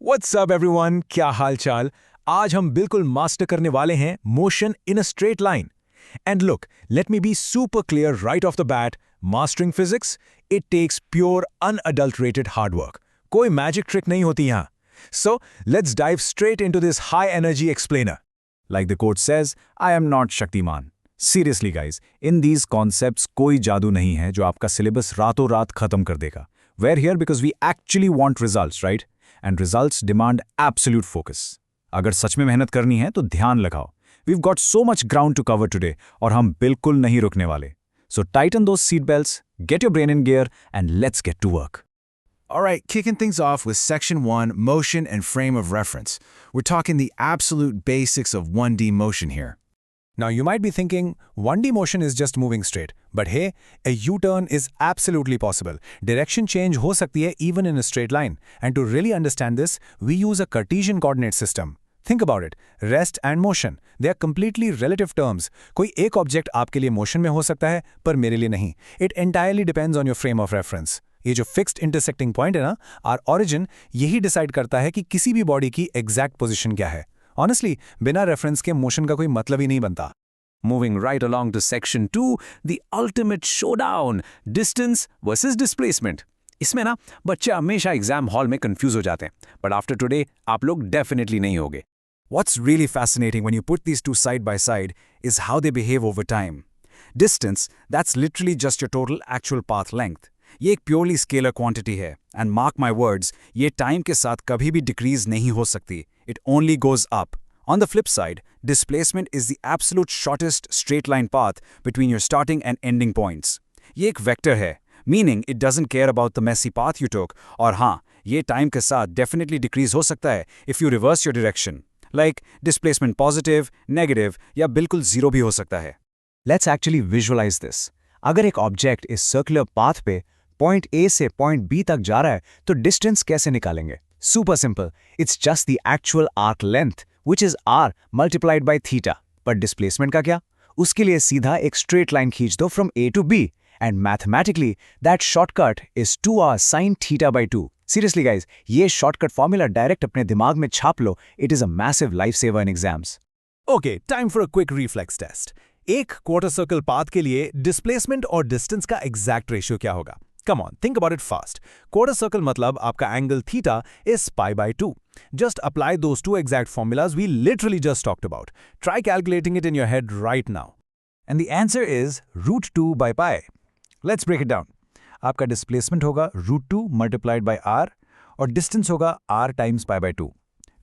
What's up everyone, क्या हाल चाल। आज हम बिल्कुल मास्टर करने वाले हैं motion in a straight line. And look, let me be super clear right off the bat, mastering physics it takes pure unadulterated hard work. कोई magic trick नहीं होती यहाँ। So let's dive straight into this high energy explainer. Like the quote says, I am not Shaktiman. Seriously guys, in these concepts कोई जादू नहीं है जो आपका सिलेबस रातों रात खत्म कर देगा. We're here because we actually want results, right? And results demand absolute focus. अगर सच में मेहनत करनी है तो ध्यान लगाओ. We've got so much ground to cover today और हम बिल्कुल नहीं रुकने वाले. So tighten those seatbelts, get your brain in gear and let's get to work. Alright, kicking things off with Section 1, Motion and Frame of Reference. We're talking the absolute basics of 1D motion here. Now you might be thinking 1D motion is just moving straight, but hey, a U-turn is absolutely possible. Direction change हो सकती है even in a straight line. And to really understand this, we use a Cartesian coordinate system. Think about it. Rest and motion. They are completely relative terms. कोई एक object आपके लिए motion में हो सकता है, पर मेरे लिए नहीं. It entirely depends on your frame of reference. ये जो फिक्स्ड इंटरसेक्टिंग पॉइंट है ना, आर ओरिजिन, यही डिसाइड करता है कि किसी भी बॉडी की एग्जैक्ट पोजीशन क्या है. ऑनेस्टली, बिना रेफरेंस के मोशन का कोई मतलब ही नहीं बनता. Moving right along to section 2, the ultimate showdown, distance versus displacement. इसमें ना बच्चे हमेशा एग्जाम हॉल में कंफ्यूज हो जाते हैं, बट आफ्टर टुडे आप लोग डेफिनेटली नहीं होगे. What's really fascinating when you put these two side by side is how they behave over time. Distance, that's literally just your total actual path length. ये एक purely scalar quantity है and mark my words, ये time के साथ कभी भी decrease नहीं हो सकती. It only goes up. On the flip side, displacement is the absolute shortest straight line path between your starting and ending points. ये एक वेक्टर है, meaning it doesn't care about the messy path you took. और हाँ, ये time के साथ definitely decrease हो सकता है if you reverse your direction. Like displacement positive, negative या बिल्कुल zero भी हो सकता है. Let's actually visualize this. अगर एक ऑब्जेक्ट इस सर्कुलर पाथ पे पॉइंट ए से पॉइंट बी तक जा रहा है तो डिस्टेंस कैसे निकालेंगे? Super simple. It's just the actual arc length which is r multiplied by theta. पर डिस्प्लेसमेंट का क्या? उसके लिए सीधा एक स्ट्रेट लाइन खींच दो from A to B and mathematically that shortcut is 2r sin theta by 2. Seriously guys, ये शॉर्टकट फॉर्मूला डायरेक्ट अपने दिमाग में छाप लो. It is a massive life saver in exams. Okay, time for a quick reflex test. एक quarter circle path के लिए displacement और डिस्टेंस का एग्जैक्ट रेशियो क्या होगा? Come on, think about it fast. Quarter circle matlab आपका angle theta is pi by 2. Just apply those two exact formulas we literally just talked about. Try calculating it in your head right now. And the answer is root 2 by pi. Let's break it down. आपका displacement होगा root 2 multiplied by r और distance होगा r times pi by 2.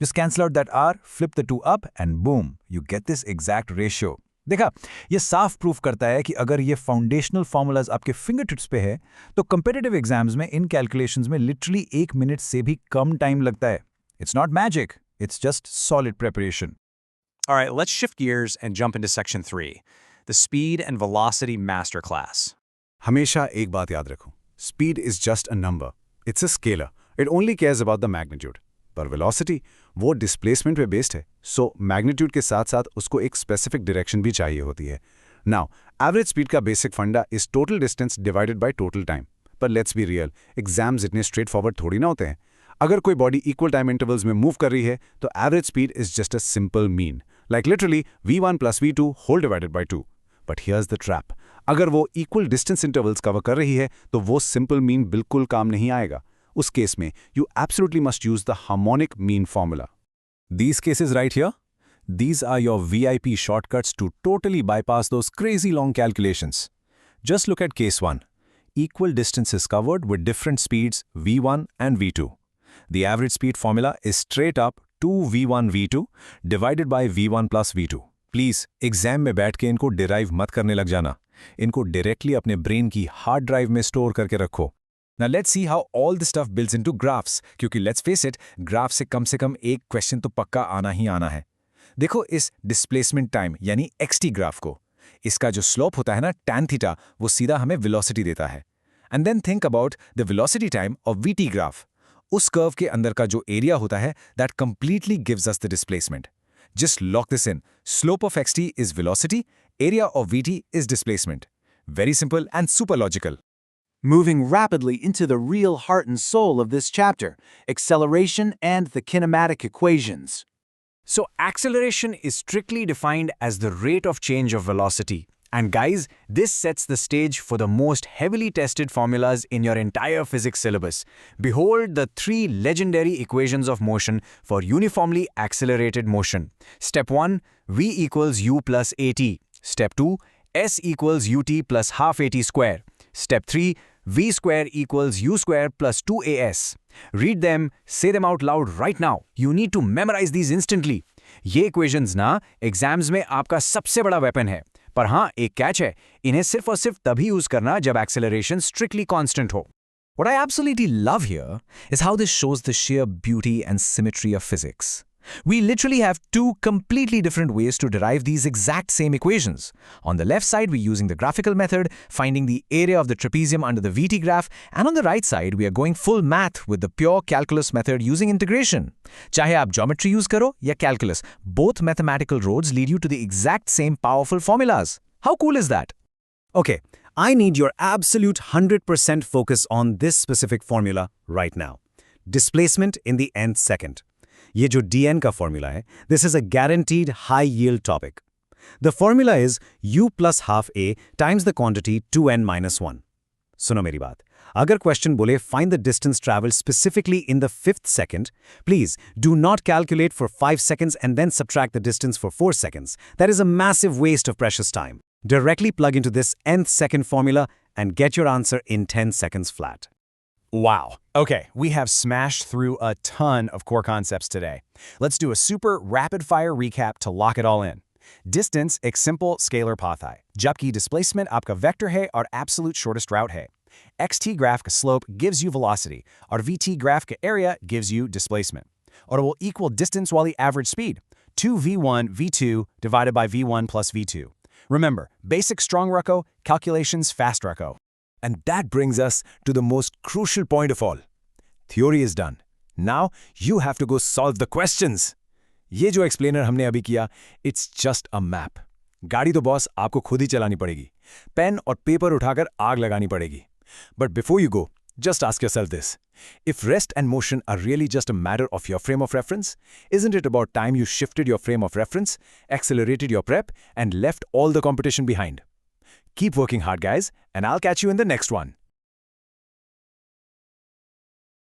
Just cancel out that r, flip the 2 up and boom, you get this exact ratio. देखा, ये साफ proof करता है कि अगर ये फाउंडेशनल फॉर्मूलाज आपके फिंगर टिप्स पे है तो कंपेटिटिव एग्जाम्स में इन कैलकुलेशंस में लिटरली 1 मिनट से भी कम टाइम लगता है. It's not magic, it's just solid preparation. Alright, let's shift gears and jump into section 3, the speed and velocity masterclass. हमेशा एक बात याद रखो, speed is just a number. It's a scalar. It only cares about the magnitude. पर velocity वो displacement पे based है, so magnitude के साथ साथ उसको एक स्पेसिफिक डायरेक्शन भी चाहिए होती है. नाउ एवरेज स्पीड का basic funda is total distance divided by total time. पर लेट्स बी रियल, एग्जाम्स इतने स्ट्रेट फॉरवर्ड थोड़ी ना होते हैं. अगर कोई बॉडी इक्वल टाइम इंटरवल्स में मूव कर रही है तो average speed is just a simple mean, like literally v1 + v2 whole divided by 2. But here's the trap. अगर वो इक्वल डिस्टेंस इंटरवल्स कवर कर रही है तो वो सिंपल मीन बिल्कुल काम नहीं आएगा. उस केस में you absolutely must use the harmonic mean formula. These cases right here, these are your VIP shortcuts to totally bypass those crazy long calculations. Just look at case 1. Equal distance is covered with different speeds v1 and v2. The average speed formula is straight up 2v1 v2 divided by v1 plus v2. Please, exam में बैठ के इनको derive मत करने लग जाना. इनको directly अपने ब्रेन की हार्ड ड्राइव में स्टोर करके रखो. Now let's see how all this stuff builds into graphs, क्योंकि let's face it, ग्राफ से कम एक क्वेश्चन तो पक्का आना ही आना है. देखो इस डिस्प्लेसमेंट टाइम यानी xt ग्राफ को. इसका जो स्लोप होता है ना tan थीटा, वो सीधा हमें वेलोसिटी देता है. And then think about the velocity time of vt graph. उस कर्व के अंदर का जो एरिया होता है that completely gives us the displacement. Just lock this in. Slope of xt is velocity, area of vt is displacement. Very simple and super logical. moving rapidly into the real heart and soul of this chapter, acceleration and the kinematic equations. So acceleration is strictly defined as the rate of change of velocity. And guys, this sets the stage for the most heavily tested formulas in your entire physics syllabus. Behold the 3 legendary equations of motion for uniformly accelerated motion. Step 1, v equals u plus at. Step 2, s equals ut plus half at square. Step 3, v square equals u square plus 2as. Read them, say them out loud right now. You need to memorize these instantly. ये equations ना exams में आपका सबसे बड़ा weapon है. पर हाँ, एक कैच है, इन्हें सिर्फ और सिर्फ तभी यूज करना जब एक्सेलरेशन स्ट्रिक्टली कांस्टेंट हो. What I absolutely love here is how this shows the sheer beauty and symmetry of physics. We literally have 2 completely different ways to derive these exact same equations. On the left side, we're using the graphical method, finding the area of the trapezium under the VT graph, and on the right side, we are going full math with the pure calculus method using integration. Chahe aap geometry use karo ya calculus, both mathematical roads lead you to the exact same powerful formulas. How cool is that? Okay, I need your absolute 100% focus on this specific formula right now. Displacement in the nth second. ये जो dn का formula है, this is a guaranteed high yield topic. The formula is u plus half a times the quantity 2n minus 1. सुनो मेरी बात. अगर question बोले find the distance traveled specifically in the 5th second, please do not calculate for 5 seconds and then subtract the distance for 4 seconds. That is a massive waste of precious time. Directly plug into this nth second formula and get your answer in 10 seconds flat. Wow. Okay, we have smashed through a ton of core concepts today. Let's do a super rapid-fire recap to lock it all in. Distance एक simple scalar path है, जबकि displacement आपका vector है और absolute shortest route है. xt graph का slope gives you velocity, और vt graph का area gives you displacement. और it will equal distance वाली average speed, 2v1 v2 divided by v1 plus v2. Remember, basic strong rocko, calculations fast rocko. And that brings us to the most crucial point of all. Theory is done. Now you have to go solve the questions. ये जो explainer हमने अभी किया, it's just a map. गाड़ी तो boss आपको खुद ही चलानी पड़ेगी. पेन और पेपर उठाकर आग लगानी पड़ेगी. But before you go, just ask yourself this. If rest and motion are really just a matter of your frame of reference, isn't it about time you shifted your frame of reference, accelerated your prep, and left all the competition behind? Keep working hard, guys, and I'll catch you in the next one.